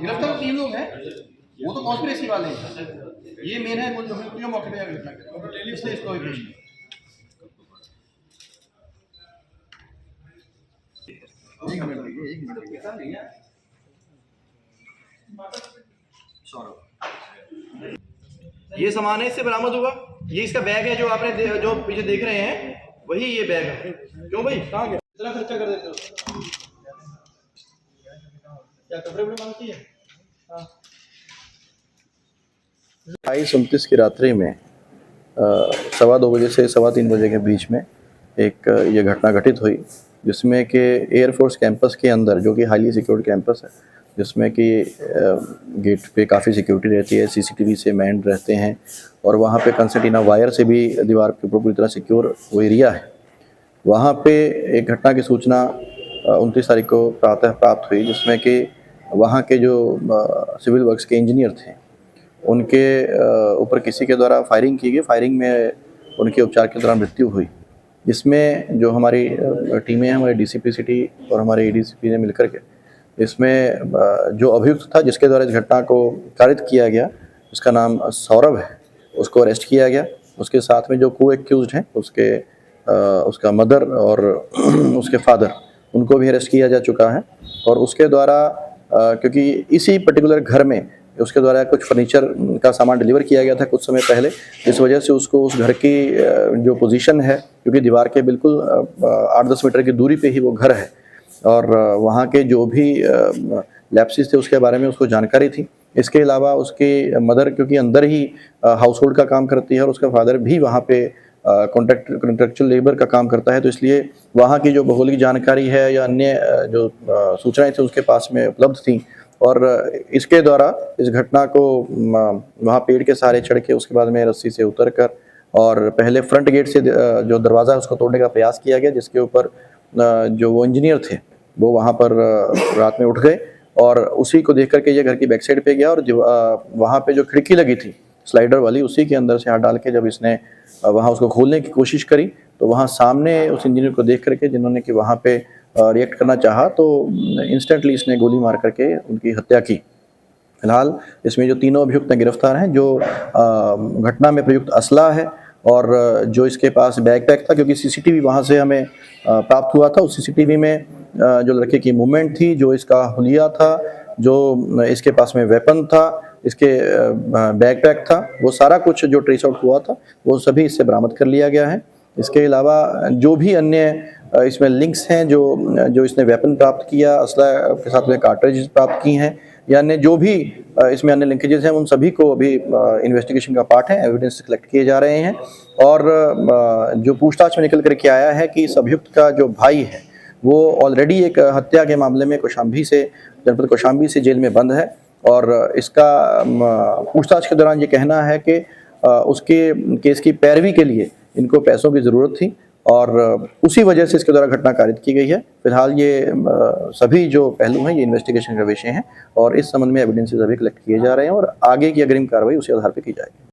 गिरफ्तार 3 लोग हैं, वो तो कॉन्स्पिरेसी वाले हैं। ये मेन है जो मौके पे गिरफ्तार, इसलिए इसको भी भेज दिया। एक मिनट ये सामान है, इससे बरामद हुआ। ये इसका बैग है जो आपने जो पीछे देख रहे हैं, वही ये बैग है। क्यों भाई, कहाँ गया? इतना खर्चा कर देते हो, क्या कपड़े वपड़े मांगती है? हाँ। 28-29 की रात्रि में 2:15 बजे से 3:15 बजे के बीच में एक ये घटना घटित हुई, जिसमें कि एयरफोर्स कैंपस के अंदर, जो कि हाईली सिक्योर्ड कैंपस है, जिसमें कि गेट पे काफ़ी सिक्योरिटी रहती है, सीसीटीवी से मैंड रहते हैं, और वहाँ पे कंसर्टीना वायर से भी दीवार के ऊपर पूरी तरह सिक्योर वो एरिया है। वहाँ पे एक घटना की सूचना 29 तारीख को प्रातः प्राप्त हुई, जिसमें कि वहाँ के जो सिविल वर्क्स के इंजीनियर थे, उनके ऊपर किसी के द्वारा फायरिंग की गई। फायरिंग में उनके उपचार के दौरान मृत्यु हुई। इसमें जो हमारी टीमें हैं, हमारे डीसीपी सिटी और हमारे एडीसीपी ने मिलकर के इसमें जो अभियुक्त था जिसके द्वारा इस घटना को कारित किया गया, उसका नाम सौरभ है, उसको अरेस्ट किया गया। उसके साथ में जो को एक्यूज्ड हैं, उसका मदर और उसके फादर, उनको भी अरेस्ट किया जा चुका है। और उसके द्वारा क्योंकि इसी पर्टिकुलर घर में उसके द्वारा कुछ फर्नीचर का सामान डिलीवर किया गया था कुछ समय पहले, इस वजह से उसको उस घर की जो पोजीशन है, क्योंकि दीवार के बिल्कुल 8-10 मीटर की दूरी पे ही वो घर है, और वहाँ के जो भी लैप्सेस थे उसके बारे में उसको जानकारी थी। इसके अलावा उसकी मदर क्योंकि अंदर ही हाउस होल्ड का काम करती है, और उसका फादर भी वहाँ पे कॉन्ट्रेक्चुअल लेबर का काम करता है, तो इसलिए वहाँ की जो भौगोलिक जानकारी है या अन्य जो सूचनाएं थी उसके पास में उपलब्ध थी। और इसके द्वारा इस घटना को वहाँ पेड़ के सहारे चढ़ के उसके बाद में रस्सी से उतर कर और पहले फ्रंट गेट से जो दरवाज़ा है उसको तोड़ने का प्रयास किया गया, जिसके ऊपर जो वो इंजीनियर थे वो वहाँ पर रात में उठ गए, और उसी को देख करके ये घर की बैक साइड पे गया, और वहाँ पे जो खिड़की लगी थी स्लाइडर वाली, उसी के अंदर से हाथ डाल के जब इसने वहाँ उसको खोलने की कोशिश करी, तो वहाँ सामने उस इंजीनियर को देख करके जिन्होंने कि वहाँ पे रिएक्ट करना चाहा, तो इंस्टेंटली इसने गोली मार करके उनकी हत्या की। फिलहाल इसमें जो तीनों अभियुक्त गिरफ्तार हैं, जो घटना में प्रयुक्त असला है और जो इसके पास बैकपैक था, क्योंकि सीसीटीवी वहाँ से हमें प्राप्त हुआ था, उस सीसीटीवी में जो लड़के की मूवमेंट थी, जो इसका हुलिया था, जो इसके पास में वेपन था, इसके बैकपैक था, वो सारा कुछ जो ट्रेस आउट हुआ था वो सभी इससे बरामद कर लिया गया है। इसके अलावा जो भी अन्य इसमें लिंक्स हैं, जो इसने वेपन प्राप्त किया, असला के साथ में कार्ट्रिज प्राप्त की हैं, या अन्य जो भी इसमें अन्य लिंकेजेस हैं, उन सभी को अभी इन्वेस्टिगेशन का पार्ट है, एविडेंस कलेक्ट किए जा रहे हैं। और जो पूछताछ में निकल करके आया है कि इस अभियुक्त का जो भाई है वो ऑलरेडी एक हत्या के मामले में जनपद कौशाम्बी से जेल में बंद है, और इसका पूछताछ के दौरान ये कहना है कि उसके केस की पैरवी के लिए इनको पैसों की ज़रूरत थी, और उसी वजह से इसके द्वारा घटना कारित की गई है। फिलहाल ये सभी जो पहलू हैं ये इन्वेस्टिगेशन का विषय हैं, और इस संबंध में एविडेंसेस अभी कलेक्ट किए जा रहे हैं, और आगे की अग्रिम कार्रवाई उसी आधार पर की जाएगी।